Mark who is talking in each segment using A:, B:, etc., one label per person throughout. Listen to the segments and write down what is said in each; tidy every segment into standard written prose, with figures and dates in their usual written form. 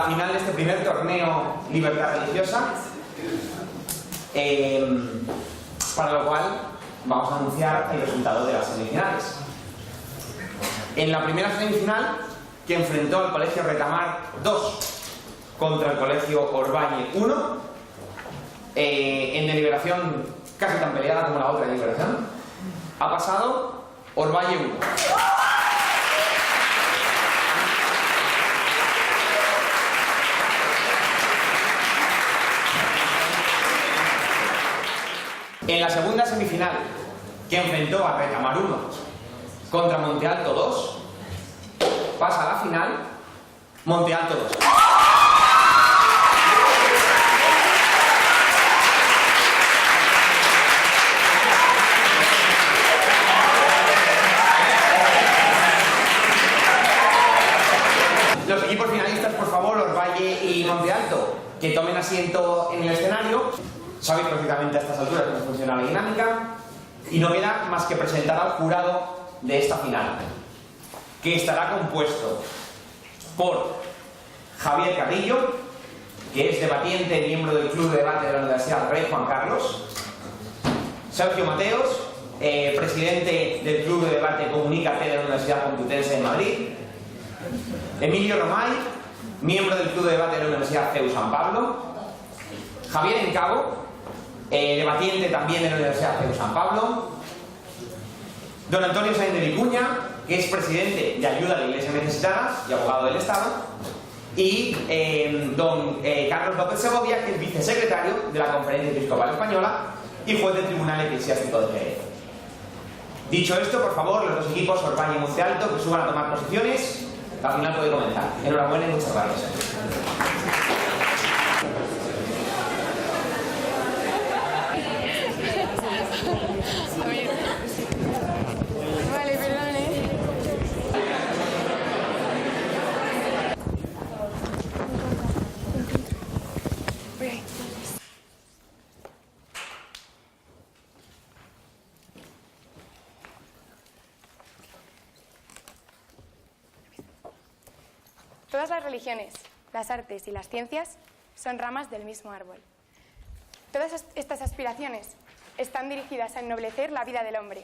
A: final de este primer torneo Libertad Religiosa, para lo cual vamos a anunciar el resultado de las semifinales. En la primera semifinal, que enfrentó al Colegio Retamar 2 contra el Colegio Orvalle 1, en deliberación casi tan peleada como la otra deliberación, ha pasado Orvalle 1. En la segunda semifinal, que enfrentó a Retamar 1 contra Monte Alto 2, pasa a la final Monte Alto 2. Los equipos finalistas, por favor, Orvalle y Monte Alto, que tomen asiento en el escenario. Sabéis perfectamente a estas alturas cómo funciona la dinámica y no queda más que presentar al jurado de esta final, que estará compuesto por Javier Carrillo, que es debatiente, miembro del Club de Debate de la Universidad Rey Juan Carlos; Sergio Mateos, presidente del Club de Debate Comunícate de la Universidad Complutense de Madrid; Emilio Romay, miembro del Club de Debate de la Universidad CEU San Pablo; Javier Encabo, debatiente también de la Universidad CEU San Pablo; don Antonio Sáenz de Vicuña, que es presidente de Ayuda a la Iglesia Necesitada y abogado del Estado; y don Carlos López Segovia, que es vicesecretario de la Conferencia Episcopal Española y juez del Tribunal Eclesiástico de Jerez. Dicho esto, por favor, los dos equipos Orvalle y Monte Alto que suban a tomar posiciones. La final puede comenzar. Enhorabuena y muchas gracias.
B: Vale, perdone. Todas las religiones, las artes y las ciencias son ramas del mismo árbol. Todas estas aspiraciones están dirigidas a ennoblecer la vida del hombre,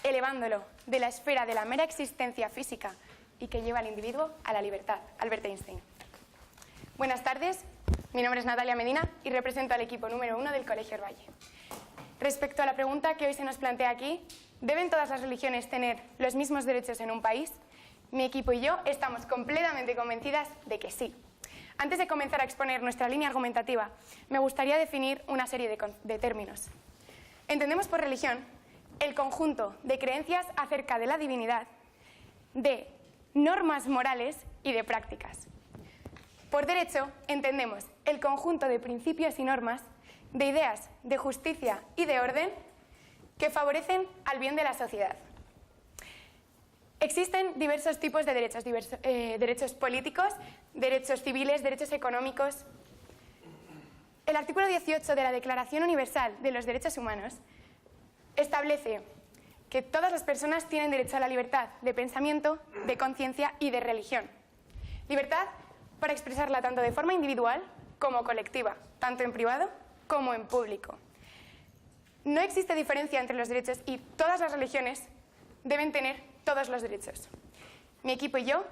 B: elevándolo de la esfera de la mera existencia física y que lleva al individuo a la libertad. Albert Einstein. Buenas tardes, mi nombre es Natalia Medina y represento al equipo número 1 del Colegio Orvalle. Respecto a la pregunta que hoy se nos plantea aquí, ¿deben todas las religiones tener los mismos derechos en un país? Mi equipo y yo estamos completamente convencidas de que sí. Antes de comenzar a exponer nuestra línea argumentativa, me gustaría definir una serie de términos. Entendemos por religión el conjunto de creencias acerca de la divinidad, de normas morales y de prácticas. Por derecho entendemos el conjunto de principios y normas, de ideas de justicia y de orden que favorecen al bien de la sociedad. Existen diversos tipos de derechos, derechos políticos, derechos civiles, derechos económicos. El artículo 18 de la Declaración Universal de los Derechos Humanos establece que todas las personas tienen derecho a la libertad de pensamiento, de conciencia y de religión. Libertad para expresarla tanto de forma individual como colectiva, tanto en privado como en público. No existe diferencia entre los derechos y todas las religiones deben tener todos los derechos. Mi equipo y yo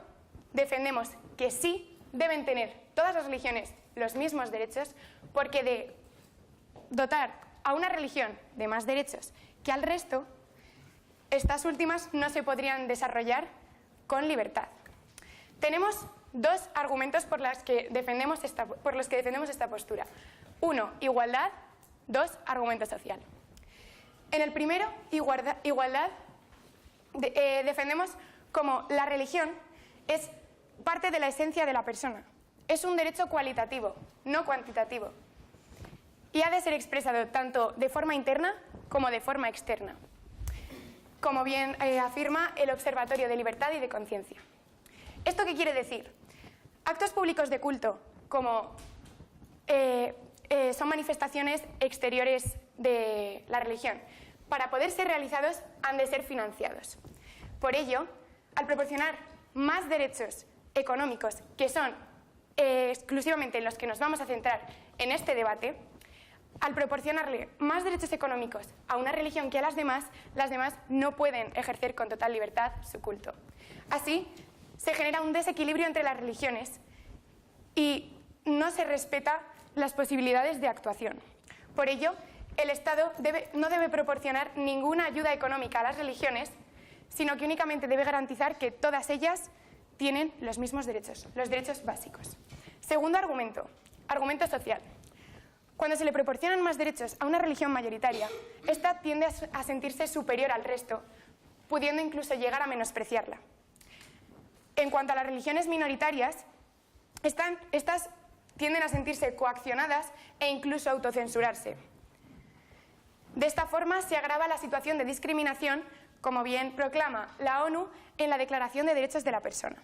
B: defendemos que sí deben tener todas las religiones los mismos derechos, porque de dotar a una religión de más derechos que al resto, estas últimas no se podrían desarrollar con libertad. Tenemos dos argumentos por los que defendemos esta postura. Uno, igualdad. Dos, argumento social. En el primero, igualdad, defendemos como la religión es parte de la esencia de la persona. Es un derecho cualitativo, no cuantitativo. Y ha de ser expresado tanto de forma interna como de forma externa, como bien afirma el Observatorio de Libertad y de Conciencia. ¿Esto qué quiere decir? Actos públicos de culto, como son manifestaciones exteriores de la religión, para poder ser realizados han de ser financiados. Por ello, al proporcionar más derechos económicos, que son exclusivamente en los que nos vamos a centrar en este debate, al proporcionarle más derechos económicos a una religión que a las demás no pueden ejercer con total libertad su culto. Así, se genera un desequilibrio entre las religiones y no se respeta las posibilidades de actuación. Por ello, el Estado no debe proporcionar ninguna ayuda económica a las religiones, sino que únicamente debe garantizar que todas ellas tienen los mismos derechos, los derechos básicos. Segundo argumento, argumento social. Cuando se le proporcionan más derechos a una religión mayoritaria, ésta tiende a sentirse superior al resto, pudiendo incluso llegar a menospreciarla. En cuanto a las religiones minoritarias, estas tienden a sentirse coaccionadas e incluso autocensurarse. De esta forma se agrava la situación de discriminación, como bien proclama la ONU en la Declaración de Derechos de la Persona.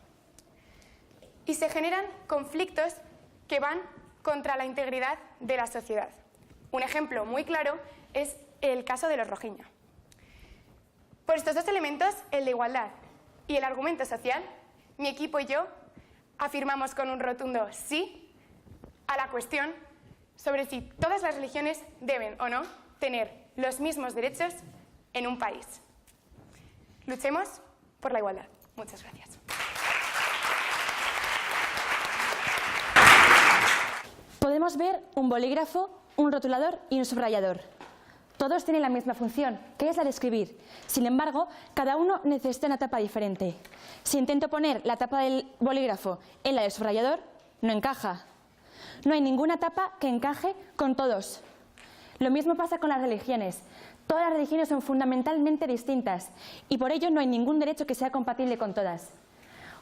B: Y se generan conflictos que van contra la integridad de la sociedad. Un ejemplo muy claro es el caso de los rohingya. Por estos dos elementos, el de igualdad y el argumento social, mi equipo y yo afirmamos con un rotundo sí a la cuestión sobre si todas las religiones deben o no tener los mismos derechos en un país. Luchemos por la igualdad. Muchas gracias.
C: Podemos ver un bolígrafo, un rotulador y un subrayador. Todos tienen la misma función, que es la de escribir. Sin embargo, cada uno necesita una tapa diferente. Si intento poner la tapa del bolígrafo en la del subrayador, no encaja. No hay ninguna tapa que encaje con todos. Lo mismo pasa con las religiones. Todas las religiones son fundamentalmente distintas y por ello no hay ningún derecho que sea compatible con todas.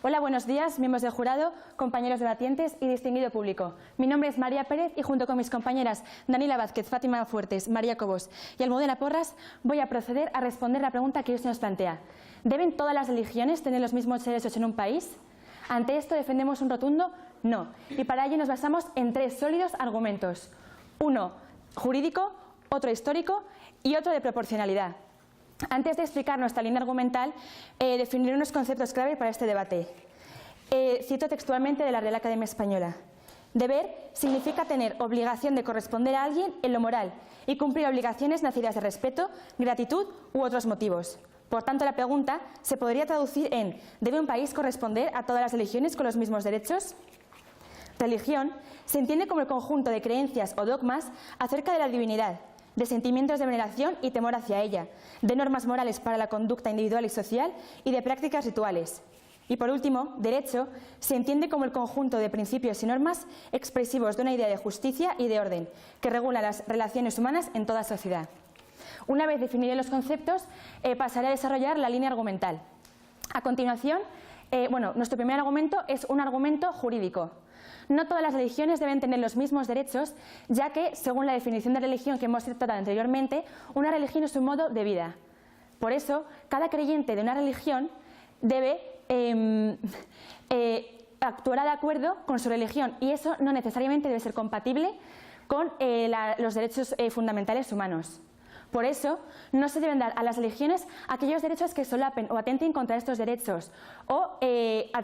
C: Hola, buenos días, miembros del jurado, compañeros debatientes y distinguido público. Mi nombre es María Pérez y junto con mis compañeras Daniela Vázquez, Fátima Fuertes, María Cobos y Almudena Porras voy a proceder a responder la pregunta que hoy se nos plantea. ¿Deben todas las religiones tener los mismos derechos en un país? Ante esto defendemos un rotundo no, y para ello nos basamos en tres sólidos argumentos. Uno jurídico, otro histórico y otro de proporcionalidad. Antes de explicar nuestra línea argumental, definiré unos conceptos clave para este debate. Cito textualmente de la Real Academia Española. Deber significa tener obligación de corresponder a alguien en lo moral y cumplir obligaciones nacidas de respeto, gratitud u otros motivos. Por tanto, la pregunta se podría traducir en ¿debe un país corresponder a todas las religiones con los mismos derechos? Religión se entiende como el conjunto de creencias o dogmas acerca de la divinidad, de sentimientos de veneración y temor hacia ella, de normas morales para la conducta individual y social y de prácticas rituales. Y por último, derecho se entiende como el conjunto de principios y normas expresivos de una idea de justicia y de orden que regula las relaciones humanas en toda sociedad. Una vez definidos los conceptos, pasaré a desarrollar la línea argumental. A continuación, nuestro primer argumento es un argumento jurídico. No todas las religiones deben tener los mismos derechos, ya que, según la definición de religión que hemos tratado anteriormente, una religión es un modo de vida. Por eso, cada creyente de una religión debe actuar de acuerdo con su religión y eso no necesariamente debe ser compatible con los derechos fundamentales humanos. Por eso, no se deben dar a las religiones aquellos derechos que solapen o atenten contra estos derechos o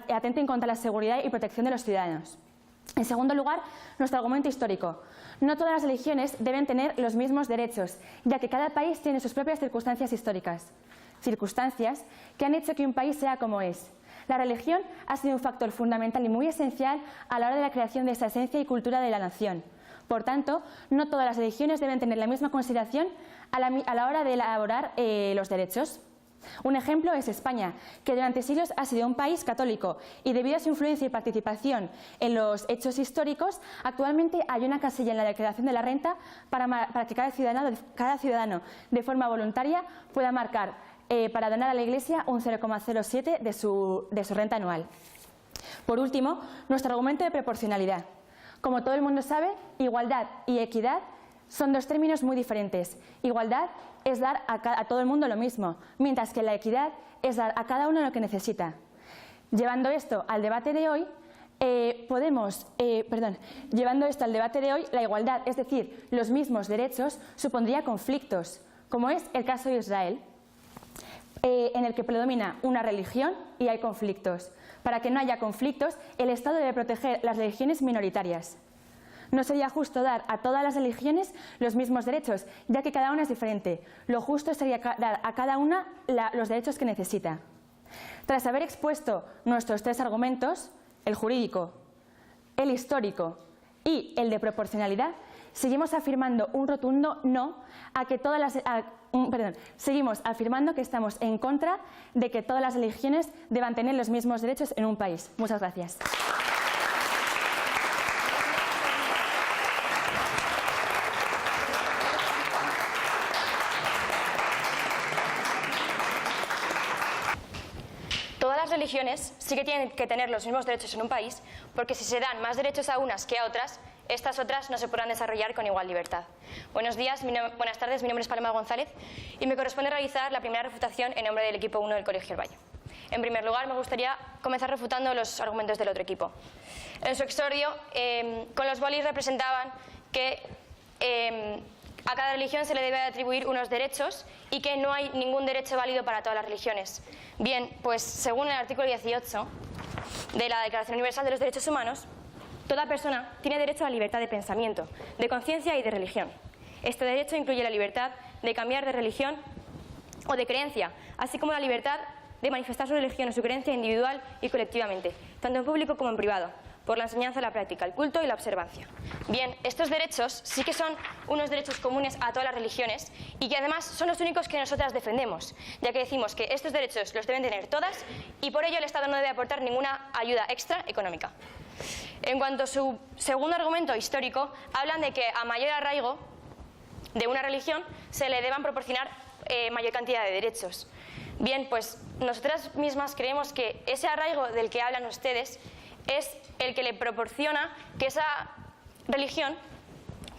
C: atenten contra la seguridad y protección de los ciudadanos. En segundo lugar, nuestro argumento histórico. No todas las religiones deben tener los mismos derechos, ya que cada país tiene sus propias circunstancias históricas. Circunstancias que han hecho que un país sea como es. La religión ha sido un factor fundamental y muy esencial a la hora de la creación de esa esencia y cultura de la nación. Por tanto, no todas las religiones deben tener la misma consideración a la hora de elaborar los derechos. Un ejemplo es España, que durante siglos ha sido un país católico y debido a su influencia y participación en los hechos históricos, actualmente hay una casilla en la declaración de la renta para que cada ciudadano de forma voluntaria pueda marcar para donar a la Iglesia un 0,07 de su renta anual. Por último, nuestro argumento de proporcionalidad. Como todo el mundo sabe, igualdad y equidad son dos términos muy diferentes. Igualdad es dar a todo el mundo lo mismo, mientras que la equidad es dar a cada uno lo que necesita. Llevando esto al debate de hoy, la igualdad, es decir, los mismos derechos, supondría conflictos, como es el caso de Israel, en el que predomina una religión y hay conflictos. para que no haya conflictos, el Estado debe proteger las religiones minoritarias. No sería justo dar a todas las religiones los mismos derechos, ya que cada una es diferente. Lo justo sería dar a cada una los derechos que necesita. Tras haber expuesto nuestros 3 argumentos, el jurídico, el histórico y el de proporcionalidad, seguimos afirmando un rotundo no a que seguimos afirmando que estamos en contra de que todas las religiones deban tener los mismos derechos en un país. Muchas gracias.
D: Todas las religiones sí que tienen que tener los mismos derechos en un país, porque si se dan más derechos a unas que a otras, estas otras no se podrán desarrollar con igual libertad. Buenas tardes, mi nombre es Paloma González y me corresponde realizar la primera refutación en nombre del equipo 1 del Colegio El Valle. En primer lugar, me gustaría comenzar refutando los argumentos del otro equipo. En su exordio, con los bolis representaban que a cada religión se le debe atribuir unos derechos y que no hay ningún derecho válido para todas las religiones. Bien, pues según el artículo 18 de la Declaración Universal de los Derechos Humanos, toda persona tiene derecho a la libertad de pensamiento, de conciencia y de religión. Este derecho incluye la libertad de cambiar de religión o de creencia, así como la libertad de manifestar su religión o su creencia individual y colectivamente, tanto en público como en privado, por la enseñanza, la práctica, el culto y la observancia. Bien, estos derechos sí que son unos derechos comunes a todas las religiones y que además son los únicos que nosotras defendemos, ya que decimos que estos derechos los deben tener todas y por ello el Estado no debe aportar ninguna ayuda extra económica. En cuanto a su segundo argumento histórico, hablan de que a mayor arraigo de una religión se le deban proporcionar mayor cantidad de derechos. Bien, pues nosotras mismas creemos que ese arraigo del que hablan ustedes es el que le proporciona que esa religión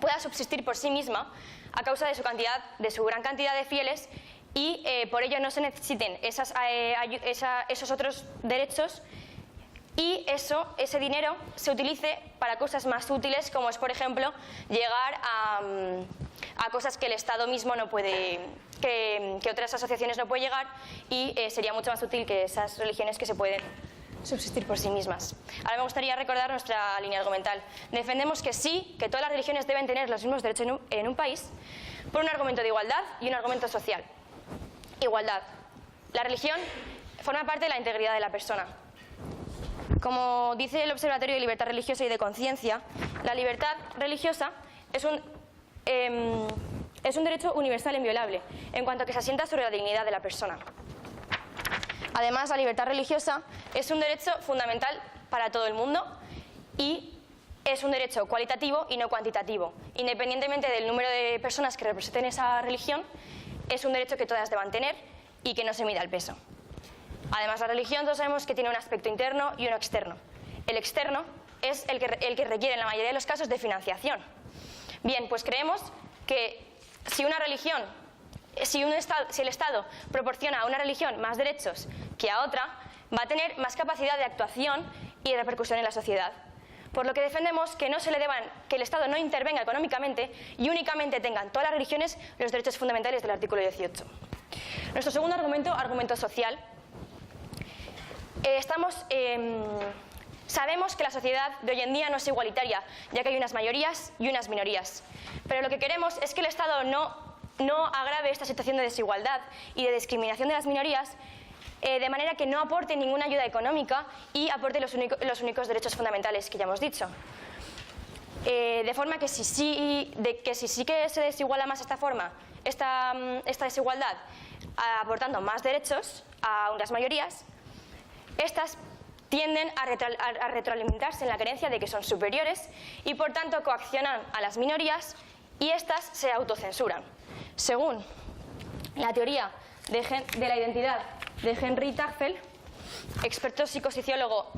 D: pueda subsistir por sí misma a causa de su gran cantidad de fieles y por ello no se necesiten esos otros derechos y ese dinero se utilice para cosas más útiles, como es, por ejemplo, llegar a cosas que el Estado mismo no puede, que otras asociaciones no pueden llegar y sería mucho más útil que esas religiones que se pueden subsistir por sí mismas. Ahora me gustaría recordar nuestra línea argumental. Defendemos que sí, que todas las religiones deben tener los mismos derechos en un país por un argumento de igualdad y un argumento social. Igualdad. La religión forma parte de la integridad de la persona. Como dice el Observatorio de Libertad Religiosa y de Conciencia, la libertad religiosa es un derecho universal e inviolable, en cuanto a que se asienta sobre la dignidad de la persona. Además, la libertad religiosa es un derecho fundamental para todo el mundo y es un derecho cualitativo y no cuantitativo. Independientemente del número de personas que representen esa religión, es un derecho que todas deban tener y que no se mida el peso. Además, la religión todos sabemos que tiene un aspecto interno y uno externo. El externo es el que requiere en la mayoría de los casos de financiación. Bien, pues creemos que si el Estado proporciona a una religión más derechos que a otra, va a tener más capacidad de actuación y de repercusión en la sociedad. Por lo que defendemos que que el Estado no intervenga económicamente y únicamente tengan todas las religiones los derechos fundamentales del artículo 18. Nuestro segundo argumento, argumento social. Sabemos que la sociedad de hoy en día no es igualitaria, ya que hay unas mayorías y unas minorías. Pero lo que queremos es que el Estado no agrave esta situación de desigualdad y de discriminación de las minorías, de manera que no aporte ninguna ayuda económica y aporte los únicos derechos fundamentales que ya hemos dicho. De forma que si sí que se desiguala más esta desigualdad, aportando más derechos a unas mayorías, estas tienden a retroalimentarse en la creencia de que son superiores y por tanto coaccionan a las minorías y éstas se autocensuran. Según la teoría de la identidad de Henry Tagfel, experto psicosociólogo,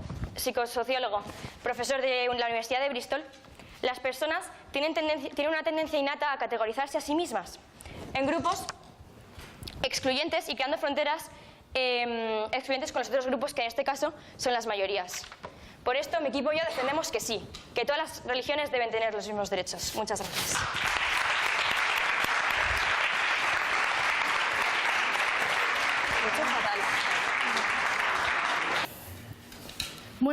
D: profesor de la Universidad de Bristol, las personas tienen una tendencia innata a categorizarse a sí mismas en grupos excluyentes y creando fronteras excluyentes con los otros grupos, que en este caso son las mayorías. Por esto mi equipo y yo defendemos que sí, que todas las religiones deben tener los mismos derechos. Muchas gracias.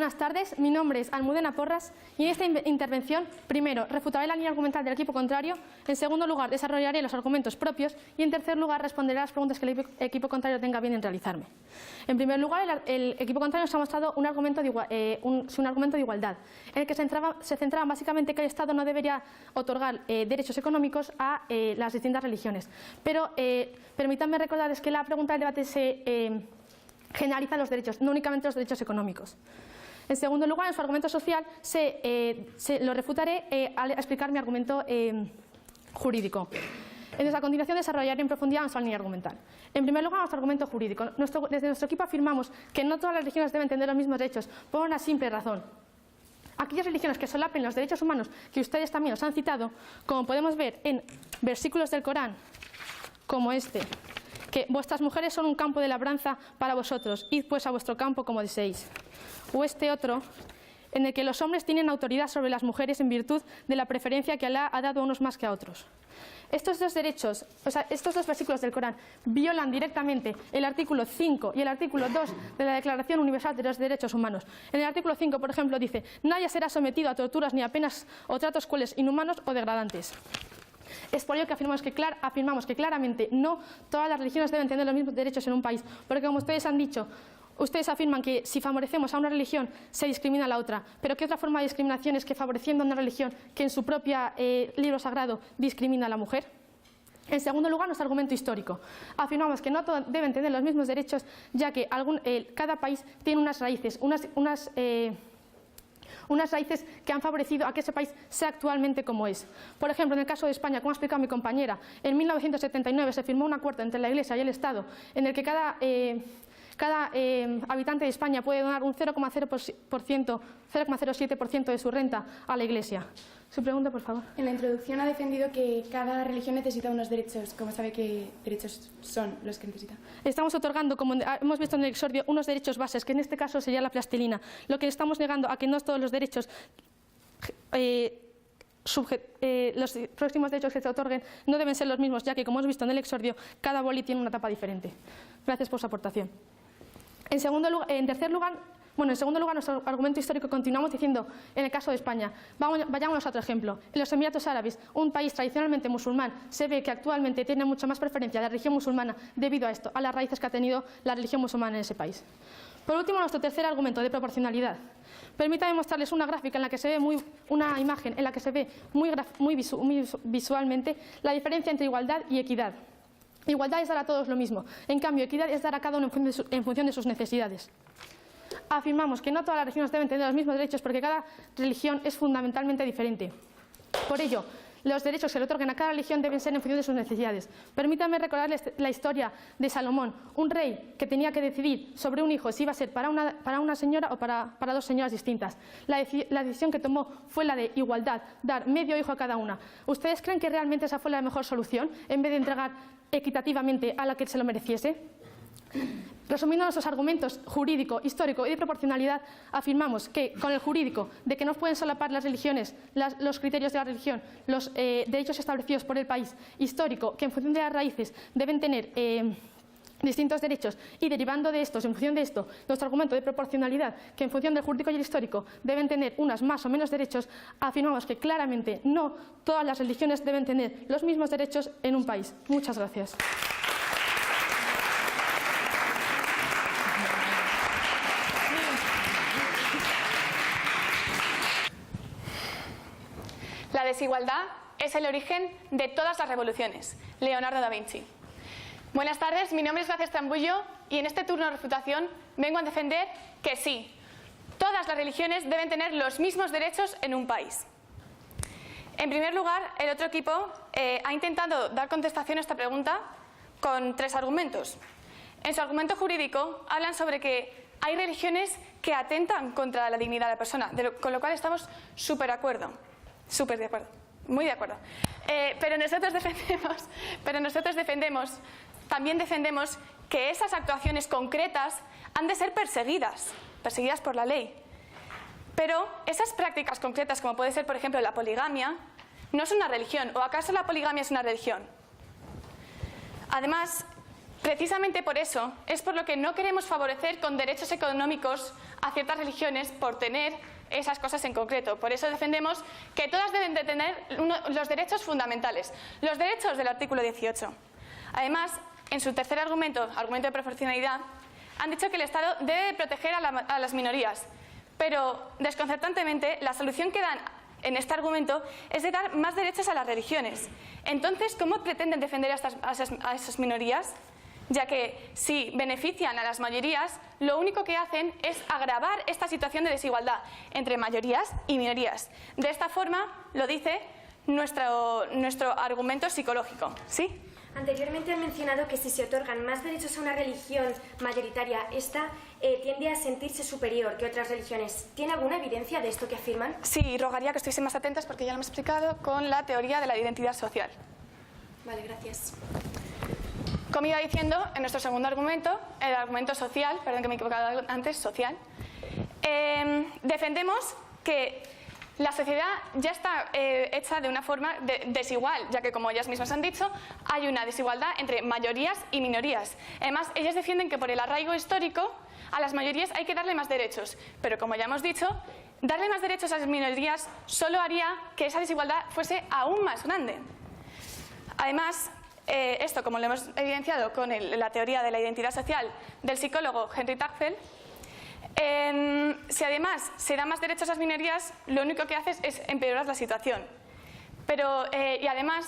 E: Buenas tardes, mi nombre es Almudena Porras y en esta intervención, primero, refutaré la línea argumental del equipo contrario, en segundo lugar, desarrollaré los argumentos propios y en tercer lugar, responderé a las preguntas que el equipo contrario tenga bien en realizarme. En primer lugar, el equipo contrario nos ha mostrado un argumento de igualdad, en el que se centraba básicamente que el Estado no debería otorgar derechos económicos a las distintas religiones. Pero permítanme recordarles que la pregunta del debate se generaliza los derechos, no únicamente los derechos económicos. En segundo lugar, en su argumento social lo refutaré al explicar mi argumento jurídico. Entonces, a continuación desarrollaré en profundidad nuestra línea argumental. En primer lugar, nuestro argumento jurídico. Desde nuestro equipo afirmamos que no todas las religiones deben tener los mismos derechos por una simple razón. Aquellas religiones que solapen los derechos humanos, que ustedes también los han citado, como podemos ver en versículos del Corán, como este, que vuestras mujeres son un campo de labranza para vosotros, id pues a vuestro campo como deseéis. O este otro, en el que los hombres tienen autoridad sobre las mujeres en virtud de la preferencia que Alá ha dado a unos más que a otros. Estos dos derechos, estos dos versículos del Corán violan directamente el artículo 5 y el artículo 2 de la Declaración Universal de los Derechos Humanos. En el artículo 5, por ejemplo, dice: nadie será sometido a torturas ni a penas o tratos crueles, inhumanos o degradantes. Es por ello que afirmamos que claramente no todas las religiones deben tener los mismos derechos en un país, porque como ustedes han dicho, ustedes afirman que si favorecemos a una religión se discrimina a la otra, pero ¿qué otra forma de discriminación es que favoreciendo a una religión que en su propio libro sagrado discrimina a la mujer? En segundo lugar, nuestro argumento histórico. Afirmamos que no todos deben tener los mismos derechos, ya que cada país tiene unas raíces, unas raíces que han favorecido a que ese país sea actualmente como es. Por ejemplo, en el caso de España, como ha explicado mi compañera, en 1979 se firmó un acuerdo entre la Iglesia y el Estado en el que cada habitante de España puede donar un 0,07% de su renta a la Iglesia. Su pregunta, por favor.
B: En la introducción ha defendido que cada religión necesita unos derechos. ¿Cómo sabe qué derechos son los que necesita?
E: Estamos otorgando, como hemos visto en el exordio, unos derechos bases, que en este caso sería la plastilina. Lo que estamos negando a que no todos los derechos, los próximos derechos que se otorguen no deben ser los mismos, ya que, como hemos visto en el exordio, cada boli tiene una tapa diferente. Gracias por su aportación. En segundo lugar, nuestro argumento histórico continuamos diciendo, en el caso de España, vayamos a otro ejemplo. En los Emiratos Árabes, un país tradicionalmente musulmán, se ve que actualmente tiene mucha más preferencia a la religión musulmana debido a esto, a las raíces que ha tenido la religión musulmana en ese país. Por último, nuestro tercer argumento de proporcionalidad. Permítanme mostrarles una gráfica en la que se ve una imagen en la que se ve muy visualmente la diferencia entre igualdad y equidad. Igualdad es dar a todos lo mismo, en cambio equidad es dar a cada uno en función de sus necesidades. Afirmamos que no todas las religiones deben tener los mismos derechos porque cada religión es fundamentalmente diferente. Por ello, los derechos que se le otorguen a cada religión deben ser en función de sus necesidades. Permítanme recordarles la historia de Salomón, un rey que tenía que decidir sobre un hijo si iba a ser para una señora o para dos señoras distintas. La decisión que tomó fue la de igualdad, dar medio hijo a cada una. ¿Ustedes creen que realmente esa fue la mejor solución en vez de entregar equitativamente a la que se lo mereciese? Resumiendo nuestros argumentos jurídico, histórico y de proporcionalidad, afirmamos que con el jurídico de que no pueden solapar las religiones, los criterios de la religión, los derechos establecidos por el país, histórico, que en función de las raíces deben tener distintos derechos, y derivando de estos, en función de esto, nuestro argumento de proporcionalidad, que en función del jurídico y el histórico deben tener unas más o menos derechos, afirmamos que claramente no todas las religiones deben tener los mismos derechos en un país. Muchas gracias.
B: La desigualdad es el origen de todas las revoluciones. Leonardo da Vinci. Buenas tardes, mi nombre es Gracia Estambullo y en este turno de refutación vengo a defender que sí, todas las religiones deben tener los mismos derechos en un país. En primer lugar, el otro equipo ha intentado dar contestación a esta pregunta con tres argumentos. En su argumento jurídico hablan sobre que hay religiones que atentan contra la dignidad de la persona, con lo cual estamos súper de acuerdo. Súper de acuerdo, muy de acuerdo. Pero nosotros también defendemos que esas actuaciones concretas han de ser perseguidas por la ley. Pero esas prácticas concretas, como puede ser, por ejemplo, la poligamia, no es una religión. ¿O acaso la poligamia es una religión? Además, Precisamente por eso es por lo que no queremos favorecer con derechos económicos a ciertas religiones por tener esas cosas en concreto. Por eso defendemos que todas deben de tener los derechos fundamentales, los derechos del artículo 18. Además, en su tercer argumento, argumento de proporcionalidad, han dicho que el Estado debe proteger a las minorías, pero desconcertantemente la solución que dan en este argumento es de dar más derechos a las religiones. Entonces, ¿cómo pretenden defender a esas minorías? Ya que si benefician a las mayorías, lo único que hacen es agravar esta situación de desigualdad entre mayorías y minorías. De esta forma, lo dice nuestro argumento psicológico. ¿Sí?
F: Anteriormente han mencionado que si se otorgan más derechos a una religión mayoritaria, esta tiende a sentirse superior que otras religiones. ¿Tiene alguna evidencia de esto que afirman?
B: Sí, rogaría que estuviesen más atentas porque ya lo hemos explicado con la teoría de la identidad social.
F: Vale, gracias.
B: Como iba diciendo, en nuestro segundo argumento, el argumento social, perdón que me he equivocado antes, social, defendemos que la sociedad ya está hecha de una forma desigual, ya que, como ellas mismas han dicho, hay una desigualdad entre mayorías y minorías. Además, ellas defienden que por el arraigo histórico a las mayorías hay que darle más derechos, pero como ya hemos dicho, darle más derechos a las minorías solo haría que esa desigualdad fuese aún más grande. Además, esto, como lo hemos evidenciado con la teoría de la identidad social del psicólogo Henry Tagfel, si además se da más derechos a las minorías, lo único que haces es empeorar la situación. Y además,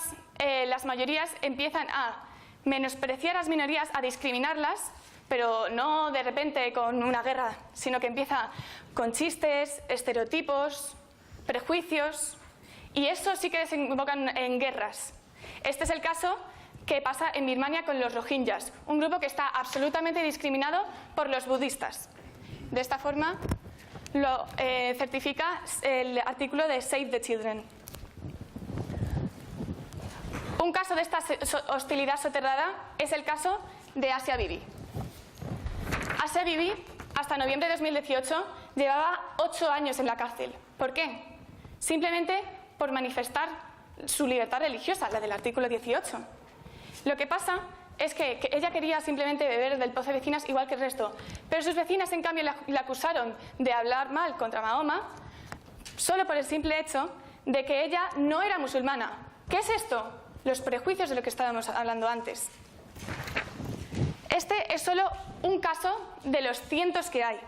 B: las mayorías empiezan a menospreciar a las minorías, a discriminarlas, pero no de repente con una guerra, sino que empieza con chistes, estereotipos, prejuicios, y eso sí que desembocan en guerras. Este es el caso que pasa en Birmania con los rohingyas, un grupo que está absolutamente discriminado por los budistas. De esta forma lo certifica el artículo de Save the Children. Un caso de esta hostilidad soterrada es el caso de Asia Bibi. Asia Bibi, hasta noviembre de 2018, llevaba 8 años en la cárcel. ¿Por qué? Simplemente por manifestar su libertad religiosa, la del artículo 18. Lo que pasa es que ella quería simplemente beber del pozo de vecinas igual que el resto, pero sus vecinas en cambio la acusaron de hablar mal contra Mahoma solo por el simple hecho de que ella no era musulmana. ¿Qué es esto? Los prejuicios de lo que estábamos hablando antes. Este es solo un caso de los cientos que hay.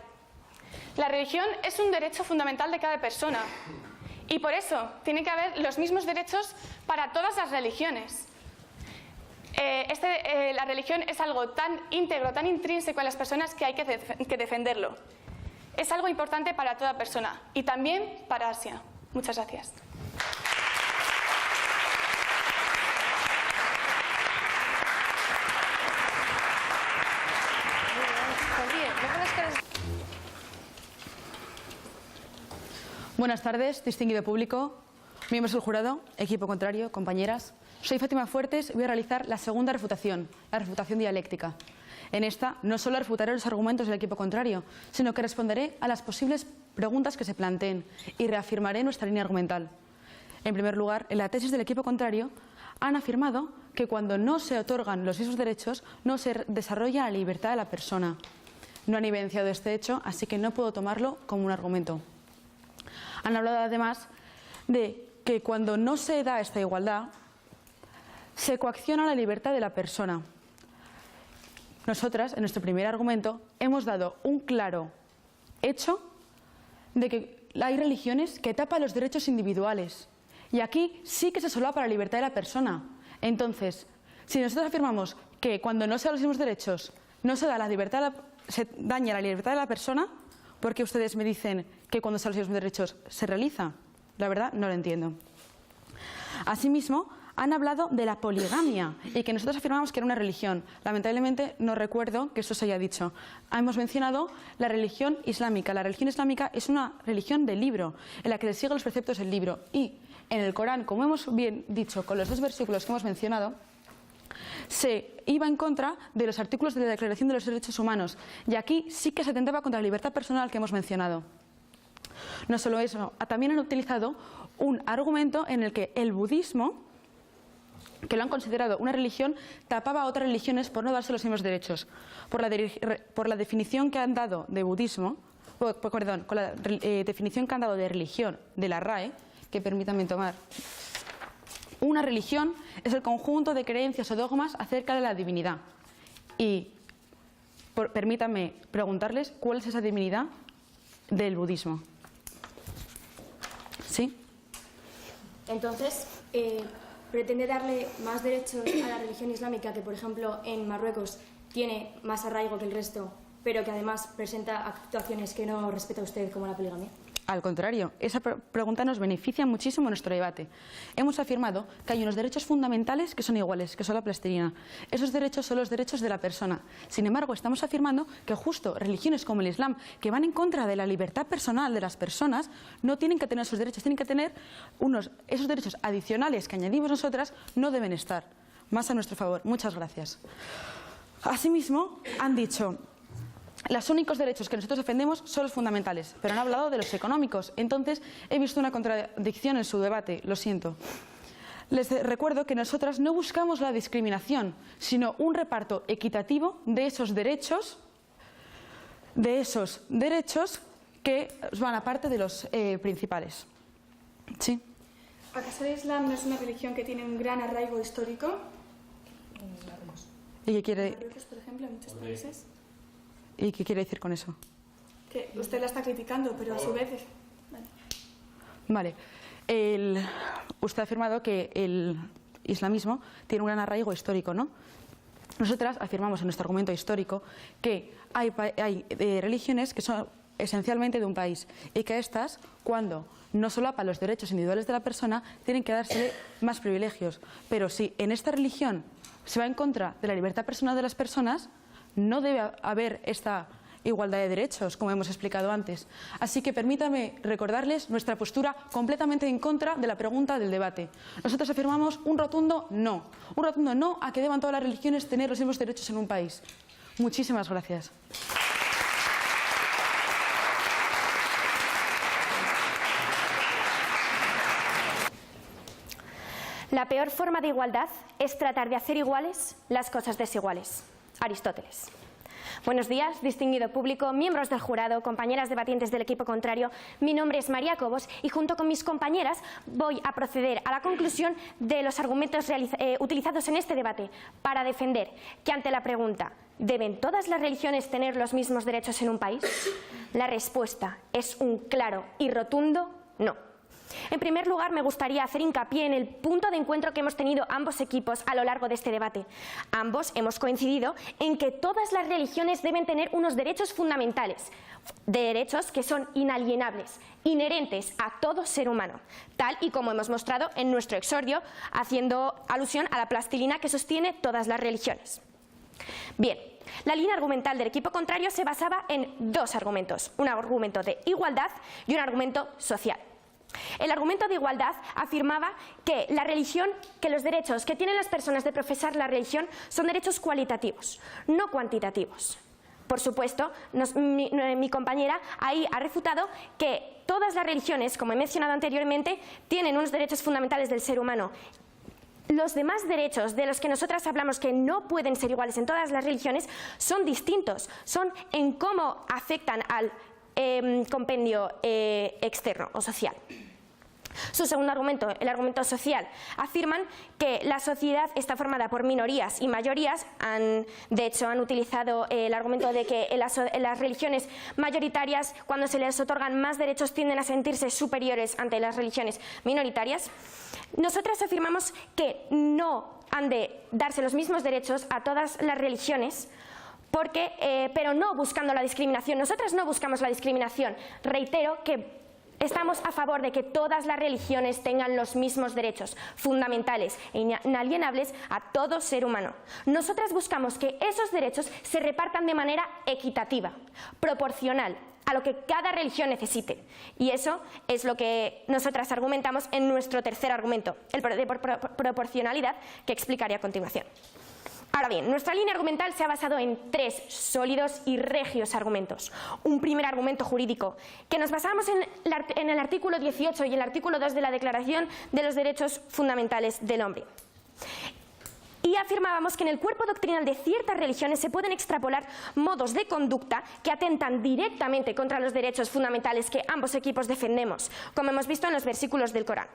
B: La religión es un derecho fundamental de cada persona y por eso tiene que haber los mismos derechos para todas las religiones. La religión es algo tan íntegro, tan intrínseco en las personas que hay que defenderlo. Es algo importante para toda persona y también para Asia. Muchas gracias.
G: Buenas tardes, distinguido público, miembros del jurado, equipo contrario, compañeras. Soy Fátima Fuertes y voy a realizar la segunda refutación, la refutación dialéctica. En esta no solo refutaré los argumentos del equipo contrario, sino que responderé a las posibles preguntas que se planteen y reafirmaré nuestra línea argumental. En primer lugar, en la tesis del equipo contrario han afirmado que cuando no se otorgan los mismos derechos no se desarrolla la libertad de la persona. No han evidenciado este hecho, así que no puedo tomarlo como un argumento. Han hablado además de que cuando no se da esta igualdad, se coacciona la libertad de la persona. Nosotras, en nuestro primer argumento, hemos dado un claro hecho de que hay religiones que tapan los derechos individuales. Y aquí sí que se solapa la libertad de la persona. Entonces, si nosotros afirmamos que cuando no se dan los mismos derechos, no se da la libertad, se daña la libertad de la persona, ¿por qué ustedes me dicen que cuando se dan los mismos derechos se realiza? La verdad, no lo entiendo. Asimismo, han hablado de la poligamia y que nosotros afirmamos que era una religión. Lamentablemente no recuerdo que eso se haya dicho. Hemos mencionado la religión islámica. La religión islámica es una religión del libro, en la que se siguen los preceptos del libro. Y en el Corán, como hemos bien dicho con los 2 versículos que hemos mencionado, se iba en contra de los artículos de la Declaración de los Derechos Humanos. Y aquí sí que se atentaba contra la libertad personal que hemos mencionado. No solo eso, también han utilizado un argumento en el que el budismo que lo han considerado una religión, tapaba a otras religiones por no darse los mismos derechos. Por la definición que han dado de budismo, perdón, con la definición que han dado de religión de la RAE, que permítanme tomar. Una religión es el conjunto de creencias o dogmas acerca de la divinidad. Y permítanme preguntarles cuál es esa divinidad del budismo. ¿Sí?
F: Entonces, pretende darle más derechos a la religión islámica, que por ejemplo en Marruecos tiene más arraigo que el resto, pero que además presenta actuaciones que no respeta usted, como la poligamia.
G: Al contrario, esa pregunta nos beneficia muchísimo en nuestro debate. Hemos afirmado que hay unos derechos fundamentales que son iguales, que son la plastilina. Esos derechos son los derechos de la persona. Sin embargo, estamos afirmando que justo religiones como el Islam, que van en contra de la libertad personal de las personas, no tienen que tener esos derechos, tienen que tener esos derechos adicionales que añadimos nosotras, no deben estar. Más a nuestro favor. Muchas gracias. Asimismo, han dicho: los únicos derechos que nosotros defendemos son los fundamentales, pero han hablado de los económicos. Entonces, he visto una contradicción en su debate, lo siento. Les recuerdo que nosotras no buscamos la discriminación, sino un reparto equitativo de esos derechos que van aparte de los principales. ¿Sí?
B: ¿Acaso el Islam no es una religión que tiene un gran arraigo histórico?
G: ¿Y qué quiere,
B: Marruecos, por ejemplo, en muchos países.
G: ¿Y qué quiere decir con eso?
B: Que usted la está criticando, pero a su vez...
G: Vale. Usted ha afirmado que el islamismo tiene un gran arraigo histórico, ¿no? Nosotras afirmamos en nuestro argumento histórico que hay religiones que son esencialmente de un país y que estas, cuando no solapan los derechos individuales de la persona, tienen que dársele más privilegios. Pero si en esta religión se va en contra de la libertad personal de las personas, no debe haber esta igualdad de derechos, como hemos explicado antes. Así que permítame recordarles nuestra postura completamente en contra de la pregunta del debate. Nosotros afirmamos un rotundo no a que deban todas las religiones tener los mismos derechos en un país. Muchísimas gracias.
F: La peor forma de igualdad es tratar de hacer iguales las cosas desiguales. Aristóteles. Buenos días, distinguido público, miembros del jurado, compañeras debatientes del equipo contrario. Mi nombre es María Cobos y junto con mis compañeras voy a proceder a la conclusión de los argumentos utilizados en este debate para defender que ante la pregunta ¿deben todas las religiones tener los mismos derechos en un país? La respuesta es un claro y rotundo no. En primer lugar, me gustaría hacer hincapié en el punto de encuentro que hemos tenido ambos equipos a lo largo de este debate. Ambos hemos coincidido en que todas las religiones deben tener unos derechos fundamentales, derechos que son inalienables, inherentes a todo ser humano, tal y como hemos mostrado en nuestro exordio, haciendo alusión a la plastilina que sostiene todas las religiones. Bien, la línea argumental del equipo contrario se basaba en dos argumentos, un argumento de igualdad y un argumento social. El argumento de igualdad afirmaba que la religión, que los derechos que tienen las personas de profesar la religión son derechos cualitativos, no cuantitativos. Por supuesto, mi compañera ahí ha refutado que todas las religiones, como he mencionado anteriormente, tienen unos derechos fundamentales del ser humano. Los demás derechos de los que nosotras hablamos que no pueden ser iguales en todas las religiones son distintos, son en cómo afectan al compendio externo o social. Su segundo argumento, el argumento social, afirman que la sociedad está formada por minorías y mayorías. De hecho, han utilizado el argumento de que en las religiones mayoritarias, cuando se les otorgan más derechos, tienden a sentirse superiores ante las religiones minoritarias. Nosotras afirmamos que no han de darse los mismos derechos a todas las religiones, pero no buscando la discriminación. Nosotras no buscamos la discriminación. Reitero que estamos a favor de que todas las religiones tengan los mismos derechos fundamentales e inalienables a todo ser humano. Nosotras buscamos que esos derechos se repartan de manera equitativa, proporcional a lo que cada religión necesite. Y eso es lo que nosotras argumentamos en nuestro tercer argumento, el de proporcionalidad, que explicaré a continuación. Ahora bien, nuestra línea argumental se ha basado en tres sólidos y regios argumentos. Un primer argumento jurídico, que nos basamos en el artículo 18 y el artículo 2 de la Declaración de los Derechos Fundamentales del Hombre. Y afirmábamos que en el cuerpo doctrinal de ciertas religiones se pueden extrapolar modos de conducta que atentan directamente contra los derechos fundamentales que ambos equipos defendemos, como hemos visto en los versículos del Corán.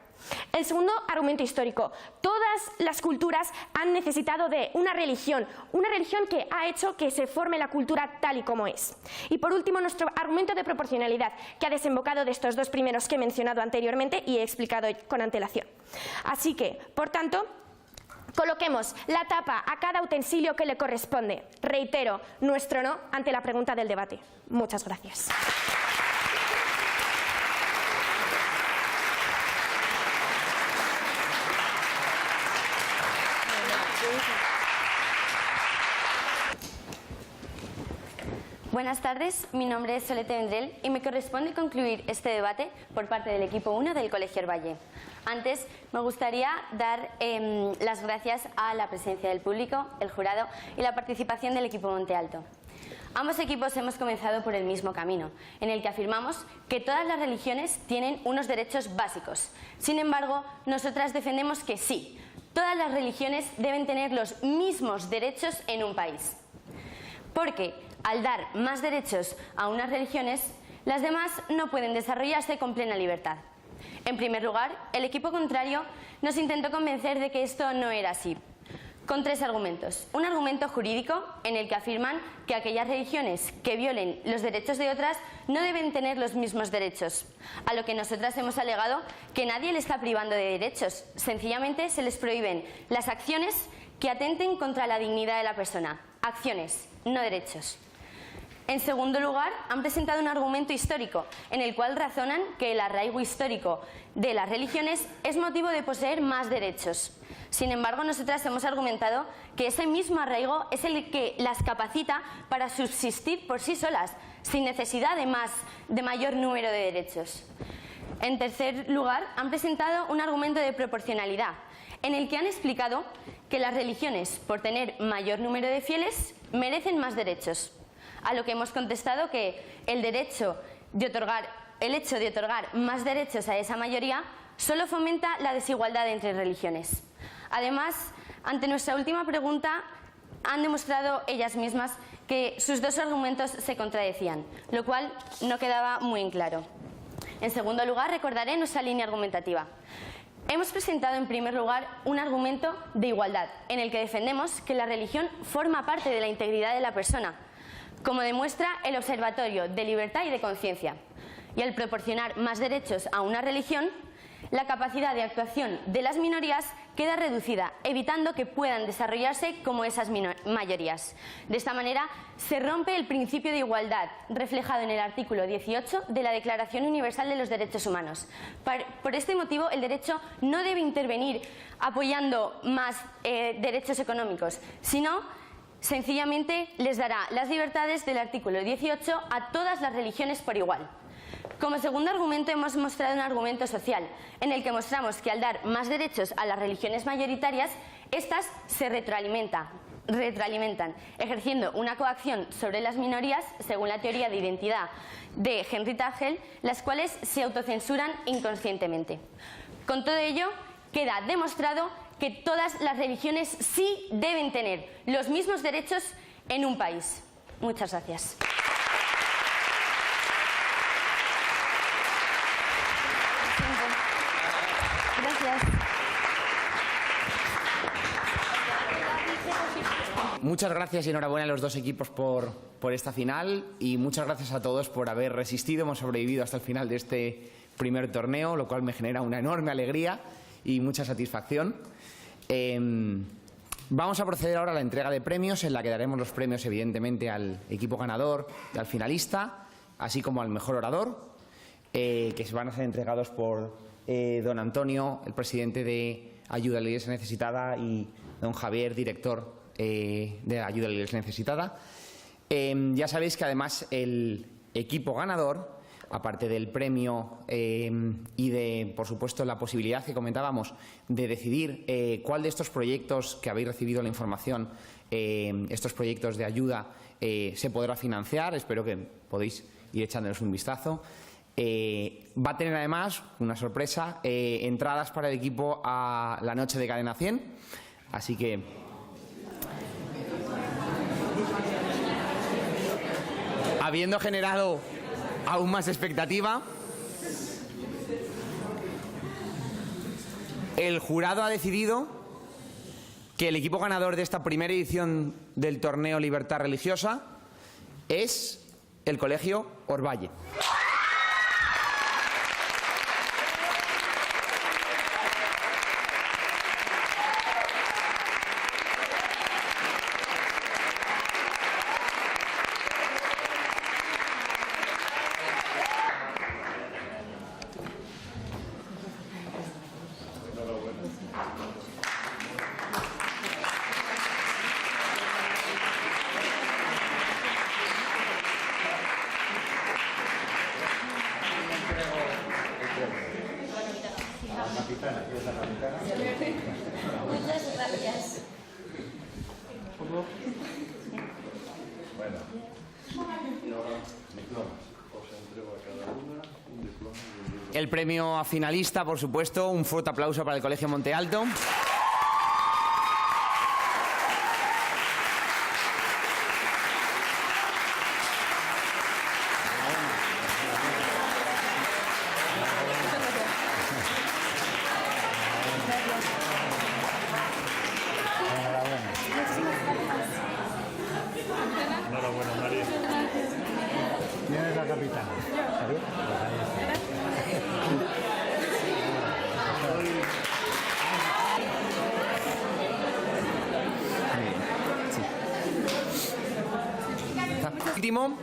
F: El segundo argumento histórico. Todas las culturas han necesitado de una religión que ha hecho que se forme la cultura tal y como es. Y por último, nuestro argumento de proporcionalidad, que ha desembocado de estos dos primeros que he mencionado anteriormente y he explicado con antelación. Así que, por tanto, coloquemos la tapa a cada utensilio que le corresponde. Reitero nuestro no ante la pregunta del debate. Muchas gracias.
H: Buenas tardes, mi nombre es Solete Vendrell y me corresponde concluir este debate por parte del equipo 1 del Colegio Hervalle. Antes me gustaría dar las gracias a la presencia del público, el jurado y la participación del equipo Monte Alto. Ambos equipos hemos comenzado por el mismo camino, en el que afirmamos que todas las religiones tienen unos derechos básicos. Sin embargo, nosotras defendemos que sí, todas las religiones deben tener los mismos derechos en un país. Porque al dar más derechos a unas religiones, las demás no pueden desarrollarse con plena libertad. En primer lugar, el equipo contrario nos intentó convencer de que esto no era así, con tres argumentos. Un argumento jurídico, en el que afirman que aquellas religiones que violen los derechos de otras no deben tener los mismos derechos, a lo que nosotras hemos alegado que nadie le está privando de derechos, sencillamente se les prohíben las acciones que atenten contra la dignidad de la persona. Acciones, no derechos. En segundo lugar, han presentado un argumento histórico, en el cual razonan que el arraigo histórico de las religiones es motivo de poseer más derechos. Sin embargo, nosotras hemos argumentado que ese mismo arraigo es el que las capacita para subsistir por sí solas, sin necesidad de mayor número de derechos. En tercer lugar, han presentado un argumento de proporcionalidad, en el que han explicado que las religiones, por tener mayor número de fieles, merecen más derechos. A lo que hemos contestado que el hecho de otorgar más derechos a esa mayoría solo fomenta la desigualdad entre religiones. Además, ante nuestra última pregunta, han demostrado ellas mismas que sus dos argumentos se contradecían, lo cual no quedaba muy en claro. En segundo lugar, recordaré nuestra línea argumentativa. Hemos presentado en primer lugar un argumento de igualdad, en el que defendemos que la religión forma parte de la integridad de la persona, como demuestra el Observatorio de Libertad y de Conciencia. Y al proporcionar más derechos a una religión, la capacidad de actuación de las minorías queda reducida, evitando que puedan desarrollarse como esas mayorías. De esta manera se rompe el principio de igualdad, reflejado en el artículo 18 de la Declaración Universal de los Derechos Humanos. Por este motivo, el derecho no debe intervenir apoyando más derechos económicos, sino sencillamente les dará las libertades del artículo 18 a todas las religiones por igual. Como segundo argumento hemos mostrado un argumento social, en el que mostramos que al dar más derechos a las religiones mayoritarias, éstas se retroalimentan, ejerciendo una coacción sobre las minorías, según la teoría de identidad de Henry Taggel, las cuales se autocensuran inconscientemente. Con todo ello, queda demostrado que todas las religiones sí deben tener los mismos derechos en un país. Muchas gracias. Gracias.
A: Muchas gracias y enhorabuena a los dos equipos por esta final y muchas gracias a todos por haber resistido, hemos sobrevivido hasta el final de este primer torneo, lo cual me genera una enorme alegría y mucha satisfacción. Vamos a proceder ahora a la entrega de premios, en la que daremos los premios evidentemente al equipo ganador y al finalista, así como al mejor orador, que se van a ser entregados por don Antonio, el presidente de Ayuda a la Iglesia Necesitada, y don Javier, director de Ayuda a la Iglesia Necesitada. Ya sabéis que además el equipo ganador, aparte del premio y de, por supuesto, la posibilidad que comentábamos de decidir cuál de estos proyectos que habéis recibido la información, estos proyectos de ayuda, se podrá financiar, espero que podéis ir echándoles un vistazo. Va a tener además una sorpresa, entradas para el equipo a la noche de Cadena 100, así que Habiendo generado aún más expectativa, el jurado ha decidido que el equipo ganador de esta primera edición del torneo Libertad Religiosa es el Colegio Orvalle.
H: Muchas gracias.
A: El premio a finalista, por supuesto, un fuerte aplauso para el Colegio Monte Alto.
I: Enhorabuena, María. ¿Quién es la capitana?
A: Último,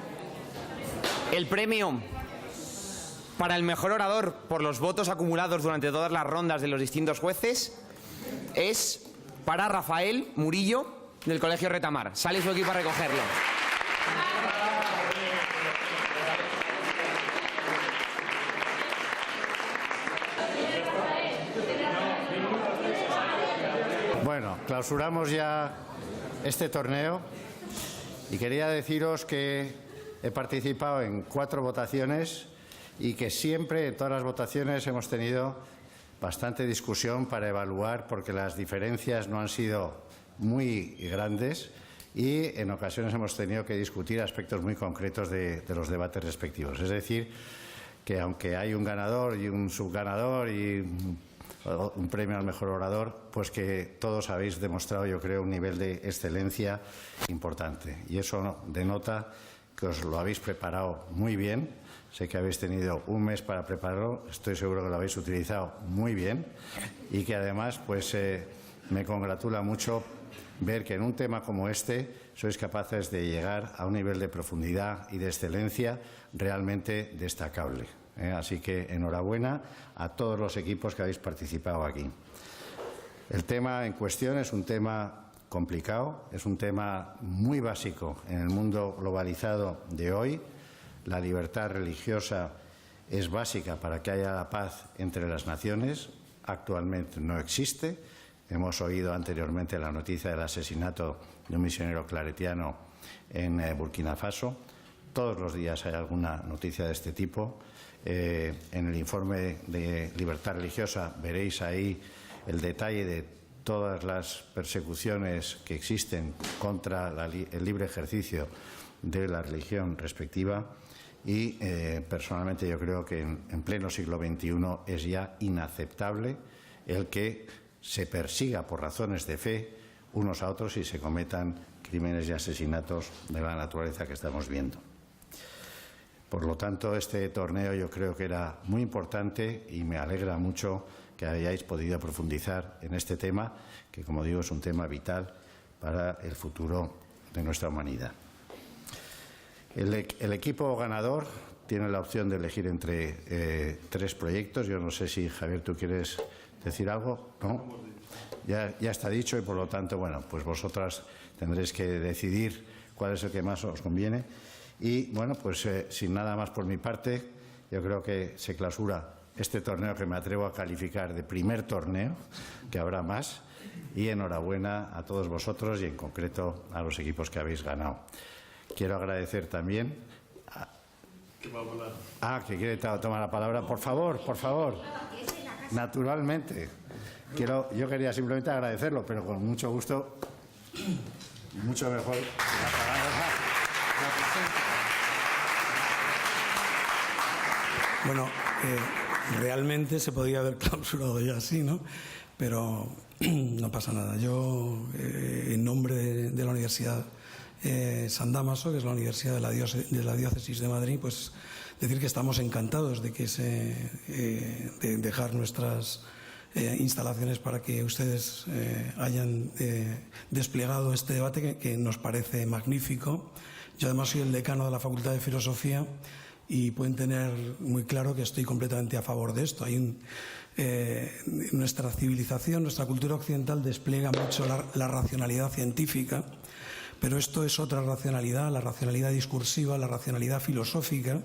A: el premio para el mejor orador por los votos acumulados durante todas las rondas de los distintos jueces es para Rafael Murillo del Colegio Retamar. Sale su equipo a recogerlo.
I: Bueno, clausuramos ya este torneo y quería deciros que he participado en 4 votaciones y que siempre en todas las votaciones hemos tenido bastante discusión para evaluar, porque las diferencias no han sido muy grandes y en ocasiones hemos tenido que discutir aspectos muy concretos de los debates respectivos. Es decir, que aunque hay un ganador y un subganador y un premio al mejor orador, pues que todos habéis demostrado, yo creo, un nivel de excelencia importante. Y eso denota que os lo habéis preparado muy bien. Sé que habéis tenido un mes para prepararlo, estoy seguro que lo habéis utilizado muy bien y que además pues me congratula mucho ver que en un tema como este sois capaces de llegar a un nivel de profundidad y de excelencia realmente destacable. Así que enhorabuena a todos los equipos que habéis participado aquí. El tema en cuestión es un tema complicado, es un tema muy básico en el mundo globalizado de hoy. La libertad religiosa es básica para que haya la paz entre las naciones. Actualmente no existe. Hemos oído anteriormente la noticia del asesinato de un misionero claretiano en Burkina Faso. Todos los días hay alguna noticia de este tipo. En el informe de libertad religiosa veréis ahí el detalle de todas las persecuciones que existen contra el libre ejercicio de la religión respectiva y personalmente yo creo que en pleno siglo XXI es ya inaceptable el que se persiga por razones de fe unos a otros y se cometan crímenes y asesinatos de la naturaleza que estamos viendo. Por lo tanto, este torneo yo creo que era muy importante y me alegra mucho que hayáis podido profundizar en este tema, que como digo es un tema vital para el futuro de nuestra humanidad. El equipo ganador tiene la opción de elegir entre 3 proyectos. Yo no sé si, Javier, tú quieres decir algo, ¿no? Ya está dicho y por lo tanto, bueno, pues vosotras tendréis que decidir cuál es el que más os conviene. Y bueno, pues sin nada más por mi parte, yo creo que se clausura este torneo que me atrevo a calificar de primer torneo, que habrá más, y enhorabuena a todos vosotros y en concreto a los equipos que habéis ganado. Quiero agradecer también que quiere tomar la palabra. Por favor, por favor. Naturalmente. Yo quería simplemente agradecerlo, pero con mucho gusto. mucho mejor.
J: Bueno, realmente se podría haber clausurado ya así, ¿no? Pero no pasa nada. Yo, en nombre de la Universidad San Dámaso, que es la Universidad de la Diócesis de Madrid, pues decir que estamos encantados de que de dejar nuestras instalaciones para que ustedes hayan desplegado este debate que nos parece magnífico. Yo además soy el decano de la Facultad de Filosofía y pueden tener muy claro que estoy completamente a favor de esto. Nuestra civilización, nuestra cultura occidental despliega mucho la racionalidad científica, pero esto es otra racionalidad, la racionalidad discursiva, la racionalidad filosófica,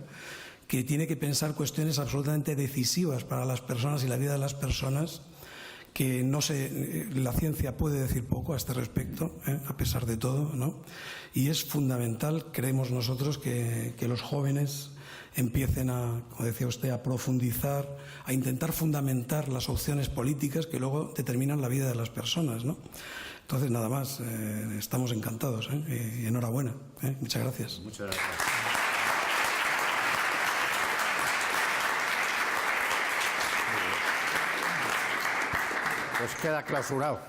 J: que tiene que pensar cuestiones absolutamente decisivas para las personas y la vida de las personas, que la ciencia puede decir poco a este respecto, a pesar de todo, ¿no? Y es fundamental, creemos nosotros, que los jóvenes empiecen como decía usted, a profundizar, a intentar fundamentar las opciones políticas que luego determinan la vida de las personas, ¿no? Entonces, nada más, estamos encantados, y enhorabuena. Muchas gracias.
I: Muchas gracias. Pues queda clausurado.